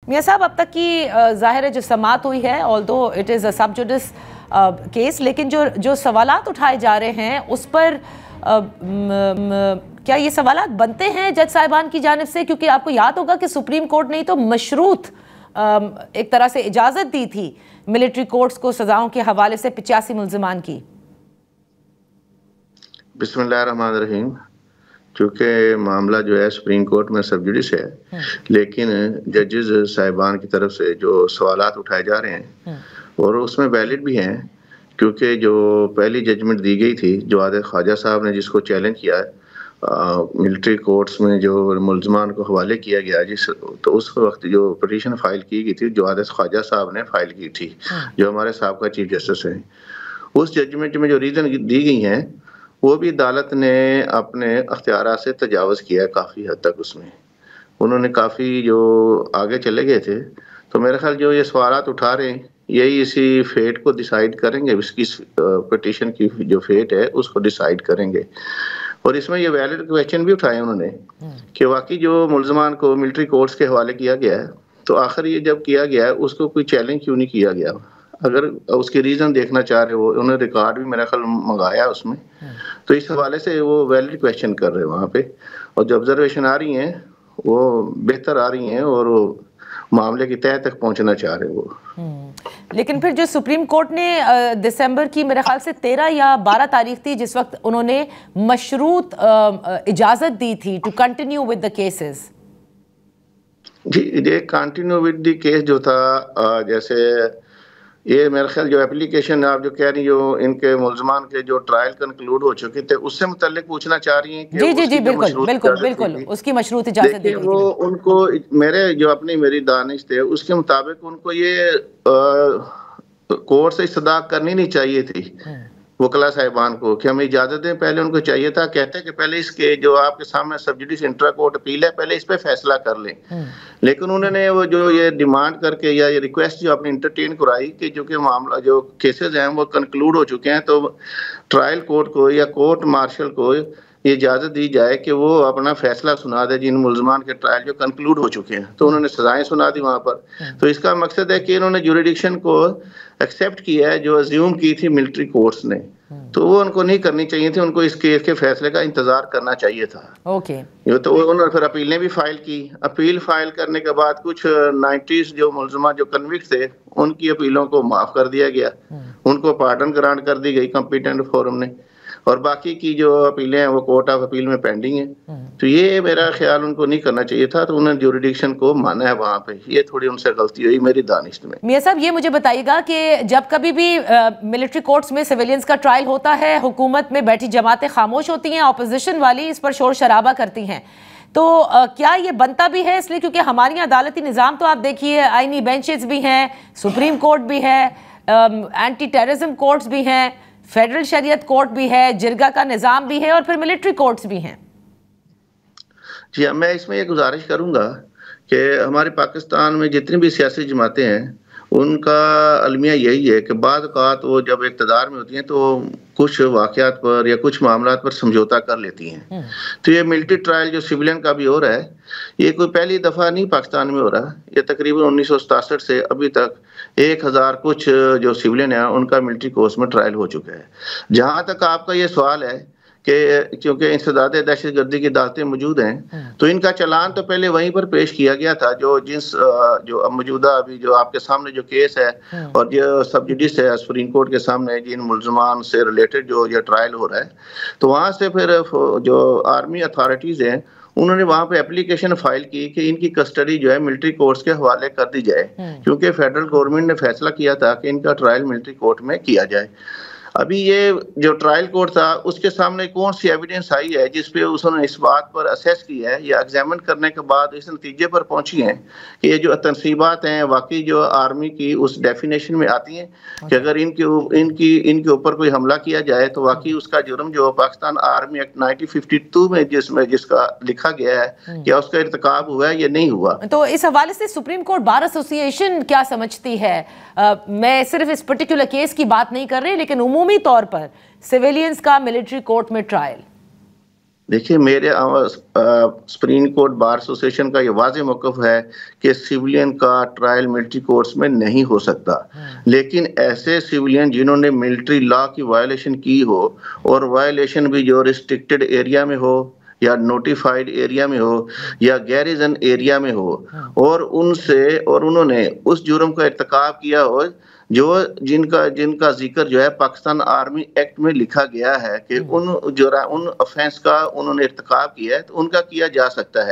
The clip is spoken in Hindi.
मियां साहब, अब तक की जाहिर है जो समाअत हुई है, ऑल्दो इट इज़ अ सब जुडिस केस, लेकिन जो सवालात उठाए जा रहे हैं उस पर क्या ये सवालात बनते हैं जज साहिबान की जानिब से? क्योंकि आपको याद होगा कि सुप्रीम कोर्ट ने तो मशरूत एक तरह से इजाज़त दी थी मिलिट्री कोर्ट्स को सजाओं के हवाले से 85 मुल्ज़िमान की। बिस्मिल्लाहिर्रहमानिर्रहीम। चूँकि मामला जो है सुप्रीम कोर्ट में सब जुडिस है, लेकिन जजेस साहिबान की तरफ से जो सवालात उठाए जा रहे हैं और उसमें वैलिड भी हैं, क्योंकि जो पहली जजमेंट दी गई थी जवाद ख्वाजा साहब ने, जिसको चैलेंज किया है मिलिट्री कोर्ट्स में जो मुल्ज़मान को हवाले किया गया, तो उस वक्त जो पटिशन फाइल की गई थी जवाद ख्वाजा साहब ने फाइल की थी, जो हमारे साहब चीफ जस्टिस हैं। उस जजमेंट में जो रीज़न दी गई हैं वो भी अदालत ने अपने अख्तियारात से तजावज़ किया है काफ़ी हद तक। उसमें उन्होंने काफ़ी जो आगे चले गए थे, तो मेरे ख्याल जो ये सवालात उठा रहे हैं यही इसी फेट को डिसाइड करेंगे, इसकी पटिशन की जो फेट है उसको डिसाइड करेंगे। और इसमें ये वैलिड क्वेश्चन भी उठाए उन्होंने कि वाकई जो मुल्ज़मान को मिलिट्री कोर्ट्स के हवाले किया गया है, तो आखिर ये जब किया गया है उसको कोई चैलेंज क्यों नहीं किया गया? अगर उसके रीज़न देखना चाह रहे हो, उन्होंने रिकॉर्ड भी मेरा ख्याल मंगाया उसमें, तो इस हवाले से वो वैलिड क्वेश्चन कर रहे हैं वहाँ पे। और जो ऑब्जर्वेशन आ रही हैं वो बेहतर आ रही हैं और वो मामले की तह तक पहुँचना चाह रहे हैं वो। लेकिन फिर जो सुप्रीम कोर्ट ने दिसंबर की मेरे ख्याल से 13 या 12 तारीख थी, जिस वक्त उन्होंने मशरूत इजाज़त दी थी to continue with the cases. जी, ये कंटिन्यू विद द केस जो था, जैसे ये मेरे ख्याल जो एप्लीकेशन आप जो कह रही हो, इनके मुल्ज़मान के जो ट्रायल कंक्लूड हो चुके थे उससे मुतल्लिक पूछना चाह रही हैं कि जी जी जी बिल्कुल उसकी मशरूत इजाज़त दी गई थी। वो उनको मेरी दानिश थे उसके मुताबिक उनको ये कोर्ट से इस्तदा करनी नहीं चाहिए थी वकला साहिबान को कि हमें इजाज़त दें। पहले उनको चाहिए था, कहते कि पहले इसके जो आपके सामने सब जुडिस इंट्रा कोर्ट अपील है, पहले इस पे फैसला कर लें। लेकिन उन्होंने वो जो ये डिमांड करके या ये रिक्वेस्ट जो आपने इंटरटेन कराई कि जो कि मामला जो केसेस हैं वो कंक्लूड हो चुके हैं, तो ट्रायल कोर्ट को या कोर्ट मार्शल को ये इजाज़त दी जाए कि वो अपना फैसला सुना दे जिन मुल्ज़मान के ट्रायल जो कंक्लूड हो चुके हैं। तो उन्होंने सजाएं सुना दी वहाँ पर। तो इसका मकसद है कि इन्होंने जुरिडिक्शन को एक्सेप्ट किया है जो अज्यूम की थी मिलिट्री कोर्ट्स ने, तो वो उनको नहीं करनी चाहिए थी, उनको इस केस के फैसले का इंतजार करना चाहिए था। ओके। तो उन्होंने फिर अपीलें भी फाइल की। अपील फाइल करने के बाद कुछ 90s जो मुल्ज़मान जो कन्विक्ट थे उनकी अपीलों को माफ़ कर दिया गया, उनको पार्डन ग्रांट कर दी गई कॉम्पिटेंट फोरम ने, और बाकी की जो अपीलें हैं वो कोर्ट ऑफ अपील में पेंडिंग है। तो ये मेरा ख्याल उनको नहीं करना चाहिए था, तो उन्होंने जुरिडिक्शन को माना है वहाँ पे। ये थोड़ी उनसे गलती हुई मेरी दानिश में। मियां साहब, ये मुझे बताइएगा कि जब कभी भी मिलिट्री कोर्ट्स में सिविलियंस का ट्रायल होता है, हुकूमत में बैठी जमातें खामोश होती हैं, ऑपोजिशन वाली इस पर शोर शराबा करती हैं, तो क्या ये बनता भी है? इसलिए क्योंकि हमारी अदालती निज़ाम तो आप देखिए, आईनी बेंचेस भी हैं, सुप्रीम कोर्ट भी है, एंटी टेररिज्म कोर्ट्स भी हैं, फेडरल शरीयत कोर्ट भी है, जिरगा का निज़ाम भी है, और फिर मिलिट्री कोर्ट्स भी हैं। जी, मैं इसमें ये गुजारिश करूंगा कि हमारे पाकिस्तान में जितनी भी सियासी जमातें हैं उनका अलमिया यही है कि बाद औक़ात वो जब इक़्तिदार में होती हैं तो कुछ वाक़यात पर या कुछ मामलात पर समझौता कर लेती हैं। तो ये मिलिट्री ट्रायल जो सिविलियन का भी हो रहा है, ये कोई पहली दफ़ा नहीं पाकिस्तान में हो रहा। ये तकरीबन 1967 से अभी तक 1000 कुछ जो सिविलियन है उनका मिलिट्री कोर्ट्स में ट्रायल हो चुका है। जहाँ तक आपका ये सवाल है कि क्योंकि इंसदाद दहशतगर्दी की अदालतें मौजूद हैं, तो इनका चलान तो पहले वहीं पर पेश किया गया था, जो अब मौजूदा अभी जो आपके सामने जो केस है और जो सब जुडिस है सुप्रीम कोर्ट के सामने जिन मुल्ज़मान से रिलेटेड जो ये ट्रायल हो रहा है, तो वहाँ से फिर जो आर्मी अथॉरिटीज़ हैं उन्होंने वहाँ पे एप्लीकेशन फाइल की कि इनकी कस्टडी जो है मिलिट्री कोर्ट्स के हवाले कर दी जाए, क्योंकि फेडरल गवर्नमेंट ने फैसला किया था कि इनका ट्रायल मिलिट्री कोर्ट में किया जाए। अभी ये जो ट्रायल कोर्ट था उसके सामने कौन सी एविडेंस आई है जिस पे उसने इस बात पर असेस किया है या एग्जामिन करने के बाद इस नतीजे पर पहुंची हैं कि ये जो तनसीबात हैं वाकई जो आर्मी की उस डेफिनेशन में आती हैं कि अगर इनके ऊपर कोई हमला किया जाए तो वाकई उसका जुर्म जो पाकिस्तान आर्मी एक्ट 1952 में जिसका लिखा गया है क्या उसका इर्तिकाब हुआ है या नहीं हुआ। तो इस हवाले से सुप्रीम कोर्ट बार एसोसिएशन क्या समझती है? मैं सिर्फ इस पर्टिकुलर केस की बात नहीं कर रही, लेकिन उमूमी तौर पर सिविलियंस का मिलिट्री कोर्ट में ट्रायल। देखिए मेरे सुप्रीम कोर्ट बार एसोसिएशन का ये वाज़ेह मौक़िफ़ है कि सिविलियन का ट्रायल मिलिट्री कोर्ट्स में नहीं हो सकता। लेकिन ऐसे सिविलियन जिन्होंने मिलिट्री लॉ की वायलेशन की हो और वायलेशन भी जो रिस्ट्रिक्टेड एरिया में हो या नोटिफाइड एरिया में हो या गैरिजन एरिया में हो और उन्होंने उस जुर्म का इर्तिकाब किया हो जो जिनका ज़िक्र जो है पाकिस्तान आर्मी एक्ट में लिखा गया है कि उन ऑफेंस का उन्होंने इर्तिकाब किया है, तो उनका किया जा सकता है।